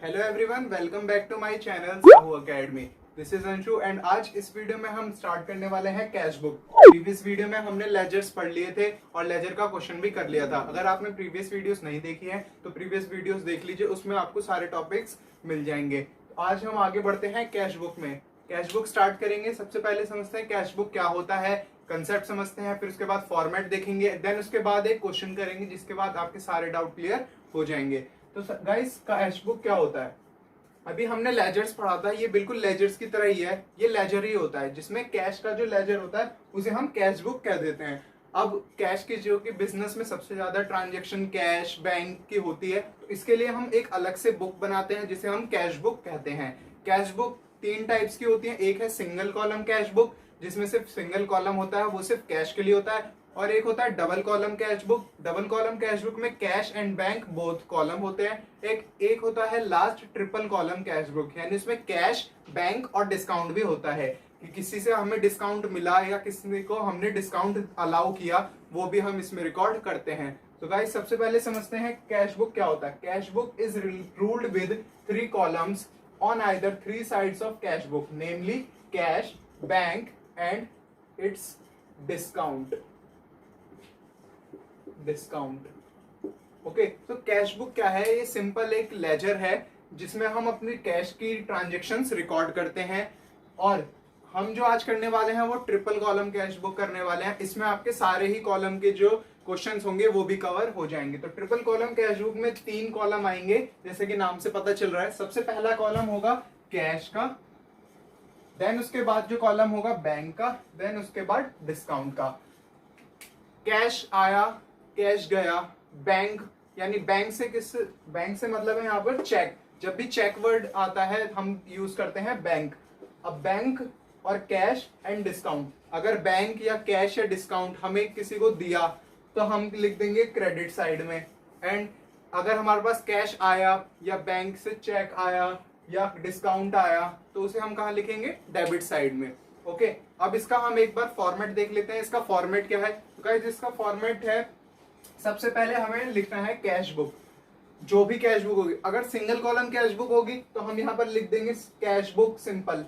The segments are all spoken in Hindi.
Hello everyone, welcome back to my channel Sahu academy. This is Anshu and आज इस वीडियो में हम स्टार्ट करने वाले हैं कैश बुक। प्रीवियस वीडियो में हमने लेजर्स पढ़ लिए थे और लेजर का क्वेश्चन भी कर लिया था। अगर आपने प्रीवियस वीडियोस नहीं देखी हैं तो प्रीवियस वीडियोस देख लीजिए, उसमें आपको सारे टॉपिक्स मिल जाएंगे। तो आज हम आगे बढ़ते हैं कैश बुक में। कैश बुक स्टार्ट करेंगे। सबसे पहले समझते हैं कैश बुक क्या होता है, कंसेप्ट समझते हैं, फिर उसके बाद फॉर्मेट देखेंगे, देन उसके बाद एक क्वेश्चन करेंगे जिसके बाद आपके सारे डाउट क्लियर हो जाएंगे। तो गाइस, कैश बुक क्या होता है? अभी हमने लेजर्स पढ़ा था, ये बिल्कुल लेजर्स की तरह ही है। ये लेजर ही होता है जिसमें कैश का जो लेजर होता है उसे हम कैश बुक कह देते हैं। अब कैश की जो कि बिजनेस में सबसे ज्यादा ट्रांजैक्शन कैश बैंक की होती है, तो इसके लिए हम एक अलग से बुक बनाते हैं जिसे हम कैश बुक कहते हैं। कैश बुक तीन टाइप्स की होती है। एक है सिंगल कॉलम कैश बुक, जिसमें सिर्फ सिंगल कॉलम होता है, वो सिर्फ कैश के लिए होता है। और एक होता है double column cash book. Double column cash book में cash and bank both column होते हैं। एक होता है last triple column cash book, यानी इसमें कैश बैंक और डिस्काउंट भी होता है कि किसी से हमें डिस्काउंट मिला या किसी को हमने डिस्काउंट अलाउ किया, वो भी हम इसमें रिकॉर्ड करते हैं। तो गाइस, सबसे पहले समझते हैं कैश बुक क्या होता है। Cash book is ruled with 3 columns on either 3 sides of cash book, namely cash, bank and its discount. Okay, तो कैश बुक क्या है? ये सिंपल एक लेजर है जिसमें हम अपनी कैश की ट्रांजेक्शन्स रिकॉर्ड करते हैं। और हम जो आज करने वाले हैं वो ट्रिपल कॉलम कैश बुक करने वाले हैं। इसमें आपके सारे ही कॉलम के जो क्वेश्चंस होंगे वो भी कवर हो जाएंगे। तो ट्रिपल कॉलम कैश बुक में 3 कॉलम आएंगे, जैसे कि नाम से पता चल रहा है। सबसे पहला कॉलम होगा कैश का, देन उसके बाद जो कॉलम होगा बैंक का, देन उसके बाद डिस्काउंट का। कैश आया, कैश गया, बैंक यानी बैंक से मतलब है यहाँ पर चेक। जब भी चेक वर्ड आता है हम यूज करते हैं बैंक। अब बैंक और कैश एंड डिस्काउंट, अगर बैंक या कैश या डिस्काउंट हमें किसी को दिया तो हम लिख देंगे क्रेडिट साइड में। एंड अगर हमारे पास कैश आया या बैंक से चेक आया या डिस्काउंट आया तो उसे हम कहाँ लिखेंगे? डेबिट साइड में। ओके, अब इसका हम एक बार फॉर्मेट देख लेते हैं। इसका फॉर्मेट क्या है? तो गाइस, इसका फॉर्मेट है, सबसे पहले हमें लिखना है कैश बुक। जो भी कैश बुक होगी, अगर सिंगल कॉलम कैश बुक होगी तो हम यहाँ पर लिख देंगे कैश बुक सिंपल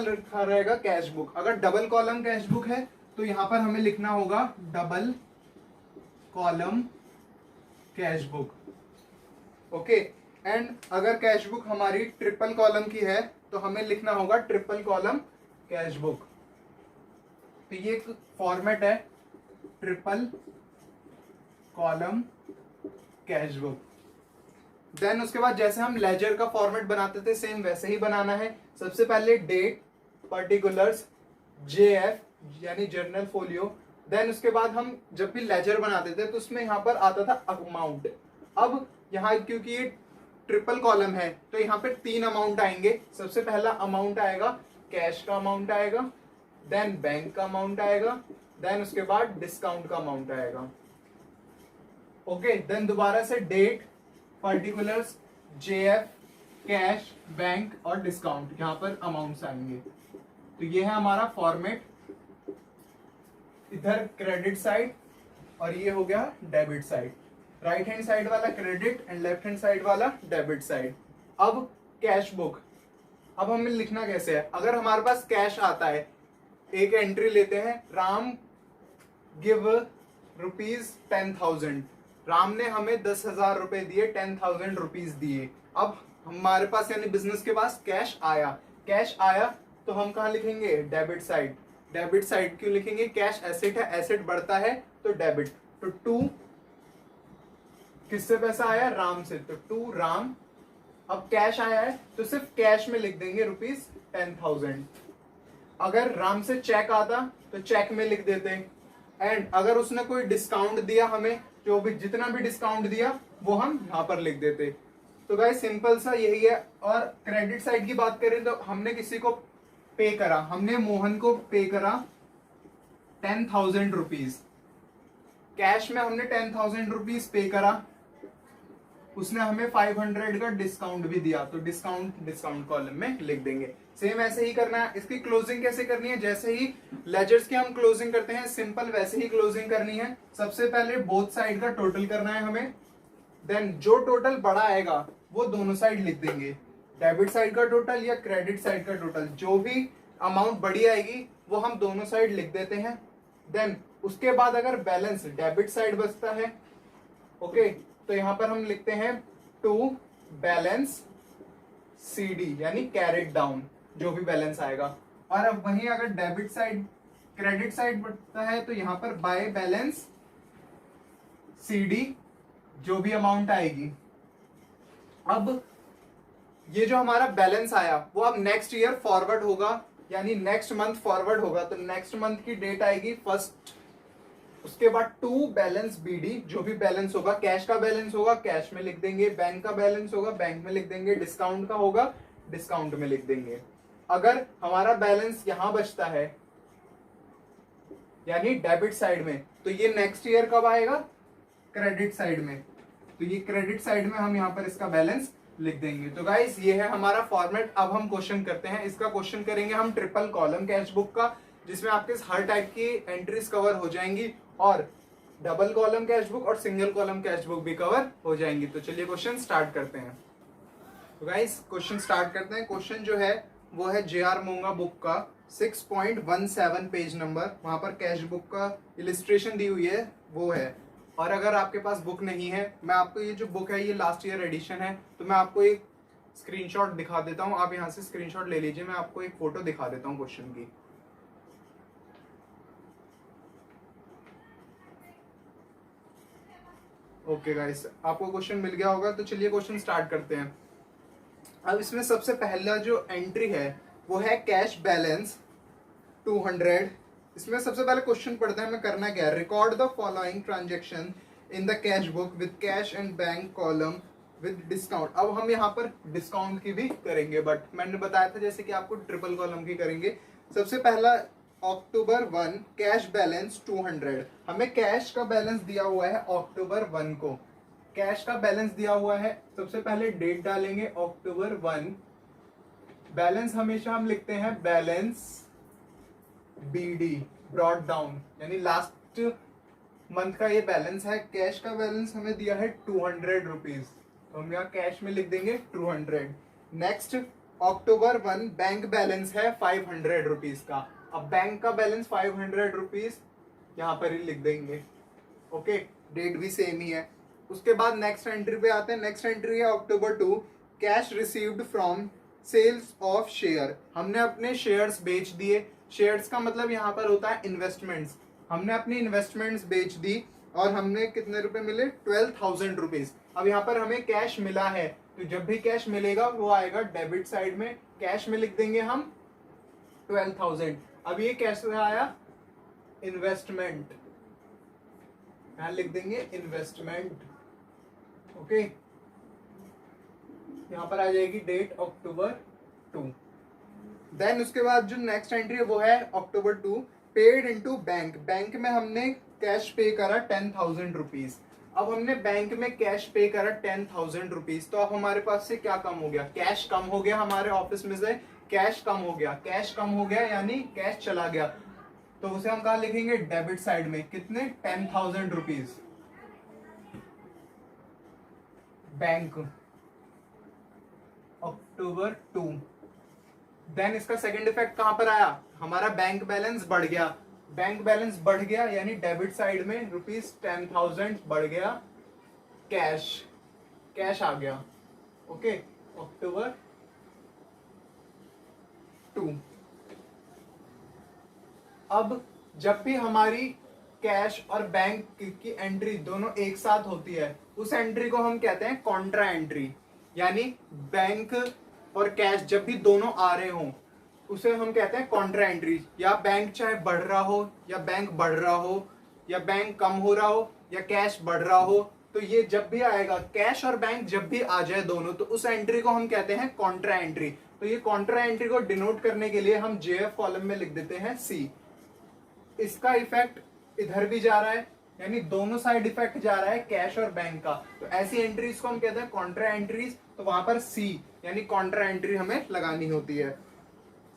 लिखा रहेगा कैश बुक। अगर डबल कॉलम कैश बुक है तो यहाँ पर हमें लिखना होगा double column cash book. Okay, and अगर कैश बुक हमारी ट्रिपल कॉलम की है तो हमें लिखना होगा ट्रिपल कॉलम कैश बुक। तो ये एक फॉर्मेट है, triple column cash book. Then उसके बाद जैसे हम लेजर का फॉर्मेट बनाते थे सेम वैसे ही बनाना है। सबसे पहले डेट, पर्टिकुलर्स, जेएफ यानी जर्नल फोलियो। देन उसके बाद हम जब भी लेजर बनाते थे तो उसमें यहाँ पर आता था अमाउंट। अब यहाँ क्योंकि ये ट्रिपल कॉलम है तो यहाँ पे 3 अमाउंट आएंगे। सबसे पहला अमाउंट आएगा कैश का अमाउंट आएगा, देन बैंक का अमाउंट आएगा, देन उसके बाद डिस्काउंट का अमाउंट आएगा। ओके, देन दोबारा से date, particulars, JF, cash, bank और डिस्काउंट, यहाँ पर अमाउंट्स आएंगे। तो ये है हमारा फॉर्मेट। इधर क्रेडिट साइड और ये हो गया debit side. Right hand side वाला credit and left hand side वाला डेबिट साइड। अब कैश बुक, अब हमें लिखना कैसे है? अगर हमारे पास कैश आता है, एक एंट्री लेते हैं, राम गिव ₹10,000। राम ने हमें 10,000 रुपए दिए, 10,000 रुपीज दिए। अब हमारे पास यानी बिजनेस के पास कैश आया तो हम कहाँ लिखेंगे? Debit side. डेबिट साइड क्यों लिखेंगे? कैश एसेट है, एसेट बढ़ता है तो डेबिट। तो 2 किससे पैसा आया? राम से, तो 2 राम। अब कैश आया है तो सिर्फ कैश में लिख देंगे ₹10,000। अगर राम से चेक आता तो चेक में लिख देते। एंड अगर उसने कोई डिस्काउंट दिया हमें, जो भी जितना भी डिस्काउंट दिया वो हम यहाँ पर लिख देते। तो गाइस, सिंपल सा यही है। और क्रेडिट साइड की बात करें तो हमने किसी को पे करा, हमने मोहन को पे करा 10,000 रुपीज। कैश में हमने 10,000 रुपीज पे करा, उसने हमें 500 का डिस्काउंट भी दिया तो डिस्काउंट कॉलम में लिख देंगे। सेम ऐसे ही करना है। इसकी क्लोजिंग कैसे करनी है? जैसे ही लेजर्स की हम क्लोजिंग करते हैं सिंपल वैसे ही क्लोजिंग करनी है। सबसे पहले बोथ साइड का टोटल करना है हमें, देन जो टोटल बड़ा आएगा वो दोनों साइड लिख देंगे, डेबिट साइड का टोटल या क्रेडिट साइड का टोटल, जो भी अमाउंट बड़ी आएगी वो हम दोनों साइड लिख देते हैं। देन उसके बाद अगर बैलेंस डेबिट साइड बचता है, ओके, तो यहां पर हम लिखते हैं टू बैलेंस CD, यानी कैरिड डाउन, जो भी बैलेंस आएगा। और अब वहीं अगर डेबिट साइड क्रेडिट साइड बढ़ता है तो यहां पर बाय बैलेंस CD, जो भी अमाउंट आएगी। अब ये जो हमारा बैलेंस आया वो अब नेक्स्ट ईयर फॉरवर्ड होगा, यानी नेक्स्ट मंथ फॉरवर्ड होगा, तो नेक्स्ट मंथ की डेट आएगी फर्स्ट। उसके बाद टू बैलेंस BD, जो भी बैलेंस होगा, कैश का बैलेंस होगा कैश में लिख देंगे, बैंक का बैलेंस होगा बैंक में लिख देंगे, डिस्काउंट का होगा डिस्काउंट में लिख देंगे। अगर हमारा बैलेंस यहां बचता है यानी डेबिट साइड में, तो ये नेक्स्ट ईयर कब आएगा, क्रेडिट साइड में, तो ये क्रेडिट साइड में हम यहाँ पर इसका बैलेंस लिख देंगे। तो गाइस ये है हमारा फॉर्मेट। अब हम क्वेश्चन करते हैं। इसका क्वेश्चन करेंगे हम ट्रिपल कॉलम कैश बुक का, जिसमें आपके हर टाइप की एंट्रीज कवर हो जाएंगी, और डबल कॉलम कैश बुक और सिंगल कॉलम कैश बुक भी कवर हो जाएंगी। तो चलिए क्वेश्चन स्टार्ट करते हैं। तो गाइस क्वेश्चन स्टार्ट करते हैं। क्वेश्चन जो है वो है JR मोंगा बुक का 6.17 पेज नंबर, वहां पर कैश बुक का इलिस्ट्रेशन दी हुई है वो है। और अगर आपके पास बुक नहीं है, मैं आपको ये जो बुक है ये लास्ट ईयर एडिशन है, तो मैं आपको एक स्क्रीनशॉट दिखा देता हूं, आप यहां से स्क्रीनशॉट ले लीजिए, मैं आपको एक फोटो दिखा देता हूं क्वेश्चन की। ओके गाइस, आपको क्वेश्चन मिल गया होगा, तो चलिए क्वेश्चन स्टार्ट करते हैं। अब इसमें सबसे पहला जो एंट्री है वो है कैश बैलेंस 200। इसमें सबसे पहले क्वेश्चन पढ़ते हैं, हमें करना क्या है, record the following transaction in the cash book with cash and bank column with discount. अब हम यहाँ पर डिस्काउंट की भी करेंगे, बट मैंने बताया था जैसे कि आपको ट्रिपल कॉलम की करेंगे। सबसे पहला अक्टूबर 1 कैश बैलेंस 200, हमें कैश का बैलेंस दिया हुआ है अक्टूबर 1 को, कैश का बैलेंस दिया हुआ है। सबसे पहले डेट डालेंगे अक्टूबर 1, बैलेंस हमेशा हम लिखते हैं बैलेंस BD, ब्रॉट डाउन, यानी लास्ट मंथ का ये बैलेंस है। कैश का बैलेंस हमें दिया है 200 रुपीज, तो हम यहाँ कैश में लिख देंगे 200। नेक्स्ट अक्टूबर 1 बैंक बैलेंस है 500 रुपीज का, अब बैंक का बैलेंस 500 रुपीज यहाँ पर ही लिख देंगे। ओके, डेट भी सेम ही है। उसके बाद नेक्स्ट एंट्री पे आते हैं। नेक्स्ट एंट्री है October 2 cash received from sales of share, हमने अपने शेयर्स बेच दिए। शेयर्स का मतलब यहाँ पर होता है इन्वेस्टमेंट्स, हमने अपनी इन्वेस्टमेंट्स बेच दी और हमने कितने रुपए मिले, 12,000 रुपीज। अब यहाँ पर हमें कैश मिला है, तो जब भी कैश मिलेगा वो आएगा डेबिट साइड में, कैश में लिख देंगे हम 12,000। अब ये कैसे आया, इन्वेस्टमेंट, यहां लिख देंगे इन्वेस्टमेंट। ओके, यहां पर आ जाएगी डेट अक्टूबर 2। देन उसके बाद जो नेक्स्ट एंट्री है वो है October 2 paid into bank, bank में हमने कैश पे करा 10,000 रुपीज। अब हमने बैंक में कैश पे करा 10,000 रुपीज, तो अब हमारे पास से क्या कम हो गया, कैश कम हो गया, हमारे ऑफिस में से कैश कम हो गया, कैश कम हो गया यानी कैश चला गया, तो उसे हम कहा लिखेंगे डेबिट साइड में, कितने, 10,000 रुपीज बैंक अक्टूबर 2। देन इसका सेकंड इफेक्ट कहां पर आया, हमारा बैंक बैलेंस बढ़ गया, बैंक बैलेंस बढ़ गया यानी डेबिट साइड में ₹10,000 बढ़ गया, कैश कैश आ गया। ओके, अक्टूबर 2। अब जब भी हमारी कैश और बैंक की एंट्री दोनों एक साथ होती है, उस एंट्री को हम कहते हैं कॉन्ट्रा एंट्री, यानी बैंक और कैश जब भी दोनों आ रहे हों उसे हम कहते हैं कॉन्ट्रा एंट्री। या बैंक चाहे बढ़ रहा हो या बैंक बढ़ रहा हो या बैंक कम हो रहा हो या कैश बढ़ रहा हो, तो ये जब भी आएगा, कैश और बैंक जब भी आ जाए दोनों, तो उस एंट्री को हम कहते हैं कॉन्ट्रा एंट्री। तो ये कॉन्ट्रा एंट्री को डिनोट करने के लिए हम JF कॉलम में लिख देते हैं C। इसका इफेक्ट इधर भी जा रहा है, यानी दोनों साइड इफेक्ट जा रहा है कैश और बैंक का, तो ऐसी एंट्रीज को हम कहते हैं कॉन्ट्रा एंट्रीज। तो वहां पर C यानी कॉन्ट्रा एंट्री हमें लगानी होती है।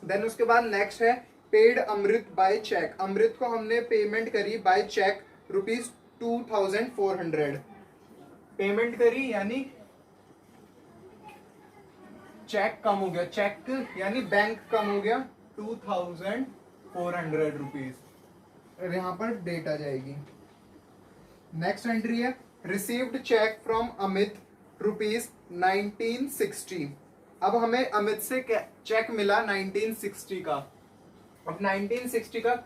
देन उसके बाद नेक्स्ट है पेड अमृत बाय चेक, अमृत को हमने पेमेंट करी बाय चेक ₹2,400 पेमेंट करी, यानी चेक कम हो गया, चेक यानी बैंक कम हो गया 2400 रुपीज। और यहाँ पर डेट आ जाएगी। नेक्स्ट एंट्री है received cheque from Amit rupees 1960। अब हमें अमित से चेक मिला 1960 का। अब 1960 का,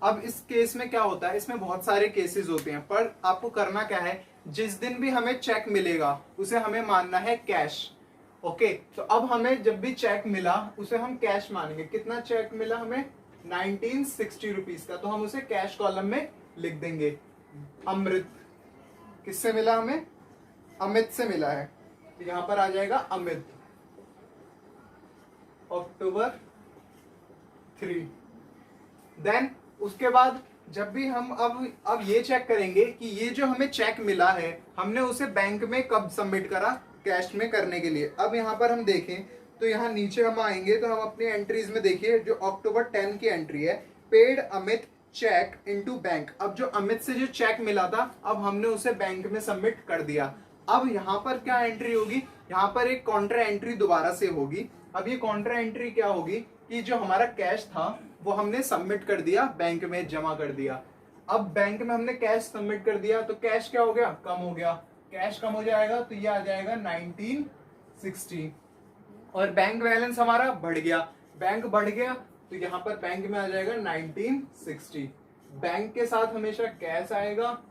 अब इस केस में क्या होता है, इसमें बहुत सारे केसेस होते हैं, पर आपको करना क्या है, जिस दिन भी हमें चेक मिलेगा उसे हमें मानना है कैश। ओके, तो अब हमें जब भी चेक मिला उसे हम कैश मानेंगे। कितना चेक मिला हमें, 1960 रुपीज का, तो हम उसे कैश कॉलम में लिख देंगे। अमृत, किससे मिला हमें, अमित से मिला है, तो यहां पर आ जाएगा अमित, अक्टूबर 3। देन उसके बाद जब भी हम अब ये चेक करेंगे कि ये जो हमें चेक मिला है हमने उसे बैंक में कब सबमिट करा, कैश में करने के लिए। अब यहाँ पर हम देखें तो यहाँ नीचे हम आएंगे तो हम अपनी एंट्रीज में देखिए जो अक्टूबर 10 की एंट्री है, paid Amit cheque into bank. अब जो अमित से जो चेक मिला था अब हमने उसे बैंक में सबमिट कर दिया। अब यहाँ पर क्या एंट्री होगी, यहाँ पर एक कॉन्ट्रा एंट्री दोबारा से होगी। अब ये कॉन्ट्रा एंट्री क्या होगी कि जो हमारा कैश था वो हमने सबमिट कर दिया, बैंक में जमा कर दिया। अब बैंक में हमने कैश सबमिट कर दिया तो कैश क्या हो गया, कम हो गया, कैश कम हो जाएगा तो ये आ जाएगा 1960। और बैंक बैलेंस हमारा बढ़ गया, बैंक बढ़ गया तो यहाँ पर बैंक में आ जाएगा 1960। बैंक के साथ हमेशा कैश आएगा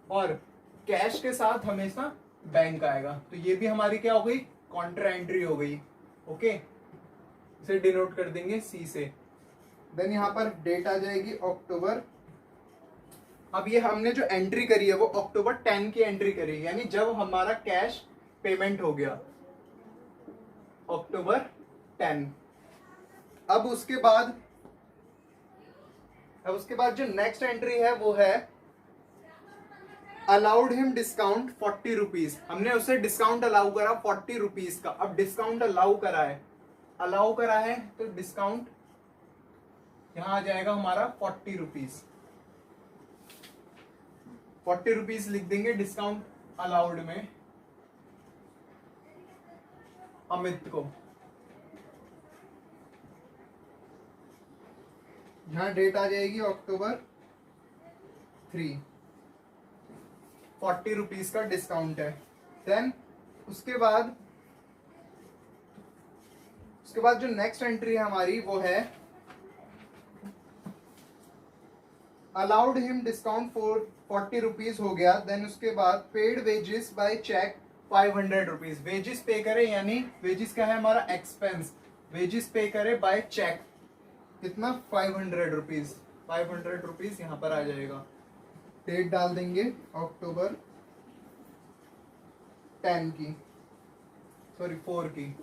और कैश के साथ हमेशा बैंक आएगा, तो ये भी हमारी क्या हो गई, कॉन्ट्रा एंट्री हो गई। ओके, इसे डिनोट कर देंगे सी से। देन यहाँ पर डेट आ जाएगी अक्टूबर। अब ये हमने जो एंट्री करी है वो अक्टूबर 10 की एंट्री करी, यानी जब हमारा कैश पेमेंट हो गया, अक्टूबर 10। अब उसके बाद जो नेक्स्ट एंट्री है वो है अलाउड हिम डिस्काउंट 40 रुपीज। हमने उसे डिस्काउंट अलाउ करा 40 रुपीज का। अब डिस्काउंट अलाउ करा है तो डिस्काउंट यहां आ जाएगा हमारा 40 रुपीज। 40 रुपीज लिख देंगे डिस्काउंट अलाउड में अमित को। यहां डेट आ जाएगी अक्टूबर 3। 40 रुपीज का डिस्काउंट है। देन उसके बाद जो नेक्स्ट एंट्री है हमारी वो है allowed him discount for 40 rupees हो गया। देन उसके बाद paid wages by cheque 500 rupees. Wages pay करे, यानी वेजेस क्या है हमारा एक्सपेंस, वेजेस पे करे बाय चेक, कितना 500 रुपीज। 500 रुपीज यहाँ पर आ जाएगा। डेट डाल देंगे अक्टूबर 10 की, सॉरी 4 की।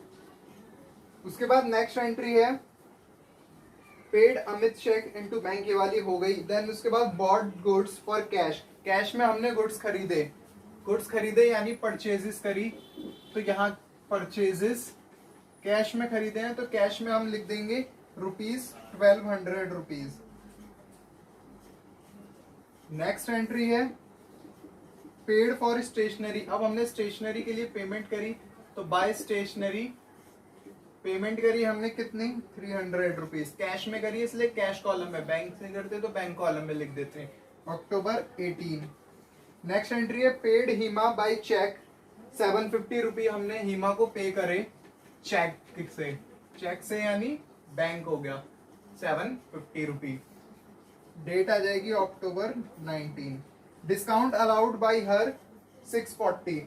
उसके बाद नेक्स्ट एंट्री है paid Amit cheque into bank, ये वाली हो गई। देन उसके बाद bought goods for cash, cash में हमने गुड्स खरीदे यानी परचेजेस करी, तो यहाँ परचेजेस कैश में खरीदे हैं तो कैश में हम लिख देंगे रुपीज 1200 रुपीज। नेक्स्ट एंट्री है पेड फॉर स्टेशनरी। अब हमने स्टेशनरी के लिए पेमेंट करी तो बाय स्टेशनरी पेमेंट करी हमने कितनी 300 रुपीज। कैश में करी इसलिए कैश कॉलम में, बैंक से करते तो बैंक कॉलम में लिख देते हैं। अक्टूबर 18। नेक्स्ट एंट्री है पेड हीमा बाय चेक 750 रुपी। हमने हीमा को पे करे चेक से यानी बैंक हो गया 750 रुपी। डेट आ जाएगी अक्टूबर 19। Discount allowed by her 640।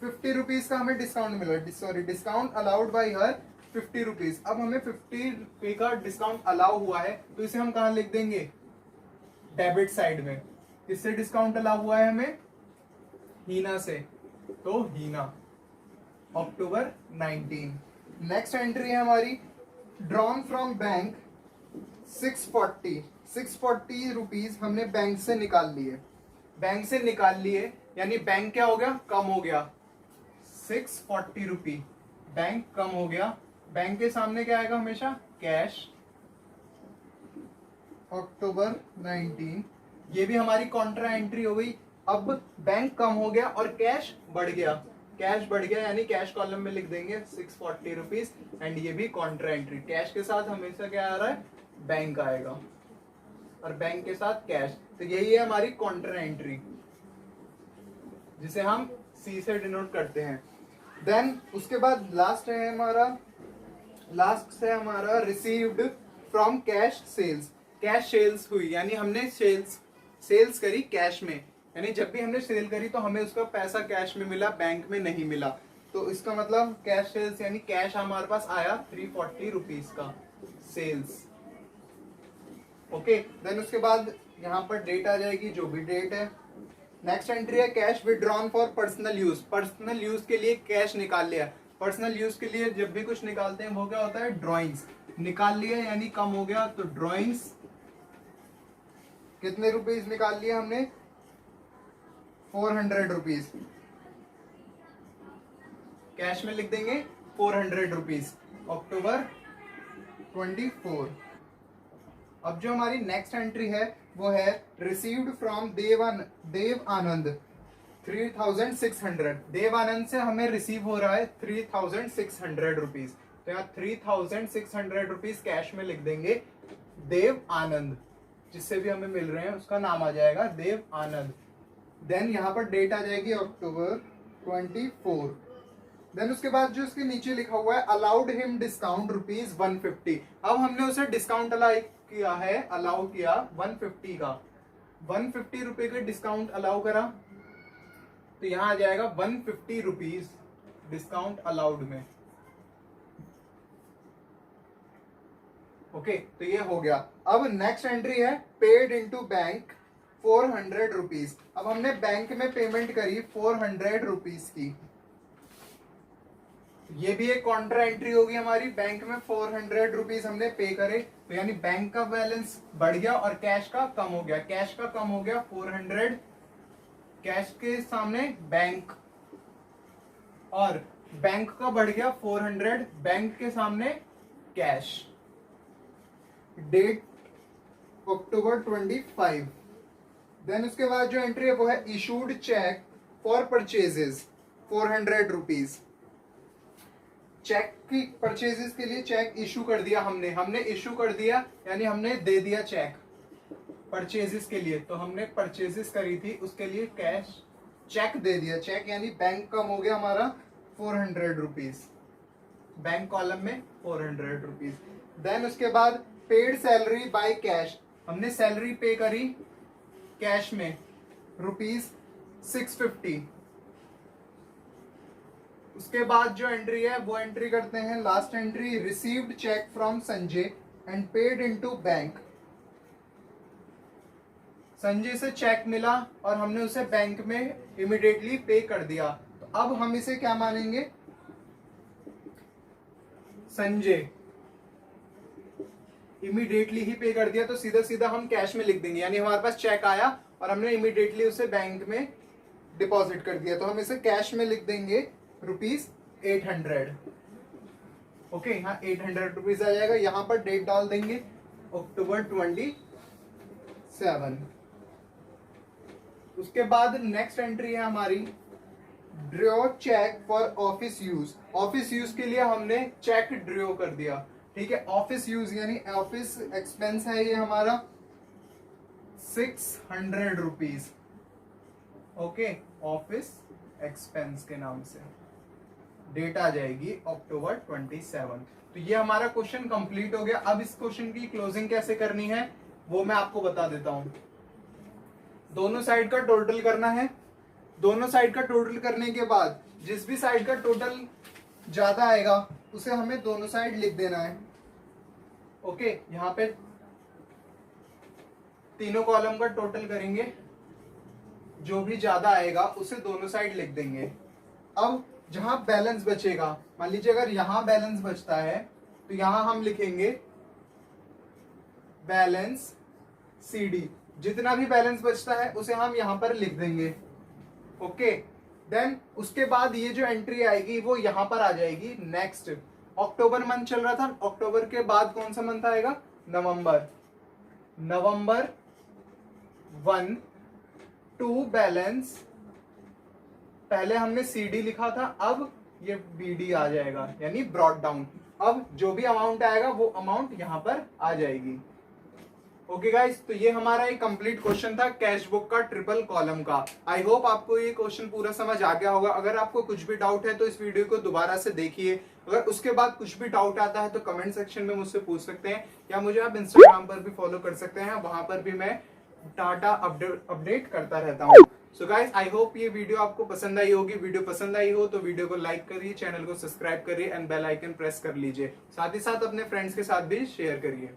50 rupees का हमें डिस्काउंट मिला, sorry discount allowed by her 50 rupees. अब हमें 50 रुपए का डिस्काउंट अलाउ हुआ है तो इसे हम कहाँ लिख देंगे, डेबिट साइड में। किससे डिस्काउंट अलाउ हुआ है हमें, हीना से, तो हीना अक्टूबर 19। नेक्स्ट एंट्री है हमारी ड्रॉन फ्रॉम बैंक 640 रुपीज हमने बैंक से निकाल लिए, यानी बैंक क्या हो गया, कम हो गया 640 रुपी, बैंक कम हो गया। बैंक के सामने क्या आएगा हमेशा, कैश। अक्टूबर 19, ये भी हमारी कॉन्ट्रा एंट्री हो गई। अब बैंक कम हो गया और कैश बढ़ गया, कैश बढ़ गया यानी कैश कॉलम में लिख देंगे 640 रुपीज एंड ये भी कॉन्ट्रा एंट्री। कैश के साथ हमेशा क्या आ रहा है, बैंक आएगा और बैंक के साथ कैश, तो यही है हमारी कॉन्ट्रा एंट्री जिसे हम सी से डिनोट करते हैं। देन उसके बाद लास्ट है हमारा, लास्ट से हमारा received from cash sales. Cash sales हुई यानी हमने सेल्स करी कैश में, यानी जब भी हमने सेल करी तो हमें उसका पैसा कैश में मिला, बैंक में नहीं मिला, तो इसका मतलब कैश सेल्स यानी कैश हमारे पास आया 340 रुपीज का सेल्स। ओके, देन उसके बाद यहाँ पर डेट आ जाएगी जो भी डेट है। नेक्स्ट एंट्री है cash withdrawn for personal use. Personal use के लिए कैश निकाल लिया। पर्सनल यूज के लिए जब भी कुछ निकालते हैं वो क्या होता है, ड्रॉइंग्स निकाल लिया यानी कम हो गया, तो ड्रॉइंग्स कितने रुपीज निकाल लिया हमने, 400 रुपीज, कैश में लिख देंगे 400 रुपीज, अक्टूबर 24। अब जो हमारी नेक्स्ट एंट्री है वो है रिसीव्ड फ्रॉम देव आनंद 3600। देव आनंद से हमें रिसीव हो रहा है 3600 रुपीज, तो यहाँ 3600 रुपीज कैश में लिख देंगे। देव आनंद जिससे भी हमें मिल रहे हैं उसका नाम आ जाएगा देव आनंद। देन यहाँ पर डेट आ जाएगी अक्टूबर 24। देन उसके बाद जो इसके नीचे लिखा हुआ है अलाउड हिम डिस्काउंट रुपीज 150। अब हमने उसे डिस्काउंट अलाउ किया है, अलाउ किया 150 का, 150 रुपए का डिस्काउंट अलाउ करा, तो यहाँ आ जाएगा 150 रुपीज डिस्काउंट अलाउड में। ओके, तो ये हो गया। अब नेक्स्ट एंट्री है पेड इनटू बैंक 400 रुपीज। अब हमने बैंक में पेमेंट करी 400 रुपीज की, ये भी एक कॉन्ट्रा एंट्री होगी हमारी। बैंक में 400 रुपीज हमने पे करे, तो यानी बैंक का बैलेंस बढ़ गया और कैश का कम हो गया। कैश का कम हो गया 400, कैश के सामने बैंक, और बैंक का बढ़ गया 400, बैंक के सामने कैश। Date October 25। देन उसके बाद जो एंट्री है वो है issued cheque for purchases 400 rupees. Cheque की परचेजेस के लिए चेक इशू कर दिया हमने इशू कर दिया यानी हमने दे दिया चेक परचेजेस के लिए, तो हमने परचेजेस करी थी उसके लिए कैश चेक दे दिया। चेक यानी बैंक कम हो गया हमारा 400 रुपीज, बैंक कॉलम में 400 रुपीज। देन उसके बाद पेड सैलरी बाय कैश, हमने सैलरी पे करी कैश में रुपीज 650। उसके बाद जो एंट्री है वो एंट्री करते हैं last entry received cheque from Sanjay and paid into bank. Sanjay से चेक मिला और हमने उसे बैंक में इमीडिएटली पे कर दिया, तो अब हम इसे क्या मानेंगे, संजय इमीडिएटली ही पे कर दिया, तो सीधा सीधा हम कैश में लिख देंगे, यानी हमारे पास चेक आया और हमने इमीडिएटली उसे बैंक में डिपॉजिट कर दिया, तो हम इसे कैश में लिख देंगे रुपीज 800। ओके, यहाँ 800 रुपीज आ जाएगा। यहाँ पर डेट डाल देंगे अक्टूबर 27। उसके बाद नेक्स्ट एंट्री है हमारी draw cheque for office use. Office use के लिए हमने चेक ड्रॉ कर दिया, ठीक है। ऑफिस यूज यानी ऑफिस एक्सपेंस है ये हमारा 600 रुपीज। ओके, ऑफिस एक्सपेंस के नाम से डेट आ जाएगी अक्टूबर 27। तो ये हमारा क्वेश्चन कंप्लीट हो गया। अब इस क्वेश्चन की क्लोजिंग कैसे करनी है वो मैं आपको बता देता हूं। दोनों साइड का टोटल करना है। दोनों साइड का टोटल करने के बाद जिस भी साइड का टोटल ज्यादा आएगा उसे हमें दोनों साइड लिख देना है। ओके, यहाँ पे तीनों कॉलम का टोटल करेंगे, जो भी ज्यादा आएगा उसे दोनों साइड लिख देंगे। अब जहां बैलेंस बचेगा, मान लीजिए अगर यहां बैलेंस बचता है तो यहां हम लिखेंगे बैलेंस CD। जितना भी बैलेंस बचता है उसे हम यहां पर लिख देंगे। ओके, देन उसके बाद ये जो एंट्री आएगी वो यहां पर आ जाएगी। नेक्स्ट अक्टूबर मंथ चल रहा था, अक्टूबर के बाद कौन सा मंथ आएगा, नवंबर। नवंबर 1 टू बैलेंस पहले हमने CD लिखा था, अब ये BD आ जाएगा, यानी ब्रॉट डाउन। अब जो भी अमाउंट आएगा वो अमाउंट यहाँ पर आ जाएगी। ओके गाइस, तो ये हमारा एक कंप्लीट क्वेश्चन था कैश बुक का ट्रिपल कॉलम का। आई होप आपको ये क्वेश्चन पूरा समझ आ गया होगा। अगर आपको कुछ भी डाउट है तो इस वीडियो को दोबारा से देखिए। अगर उसके बाद कुछ भी डाउट आता है तो कमेंट सेक्शन में मुझसे पूछ सकते हैं, या मुझे आप इंस्टाग्राम पर भी फॉलो कर सकते हैं, वहां पर भी मैं डाटा अपडेट करता रहता हूँ। सो गाइस, आई होप ये वीडियो आपको पसंद आई होगी। वीडियो पसंद आई हो तो वीडियो को लाइक करिए, चैनल को सब्सक्राइब करिए एंड बेल आइकन प्रेस कर लीजिए। साथ ही साथ अपने फ्रेंड्स के साथ भी शेयर करिए।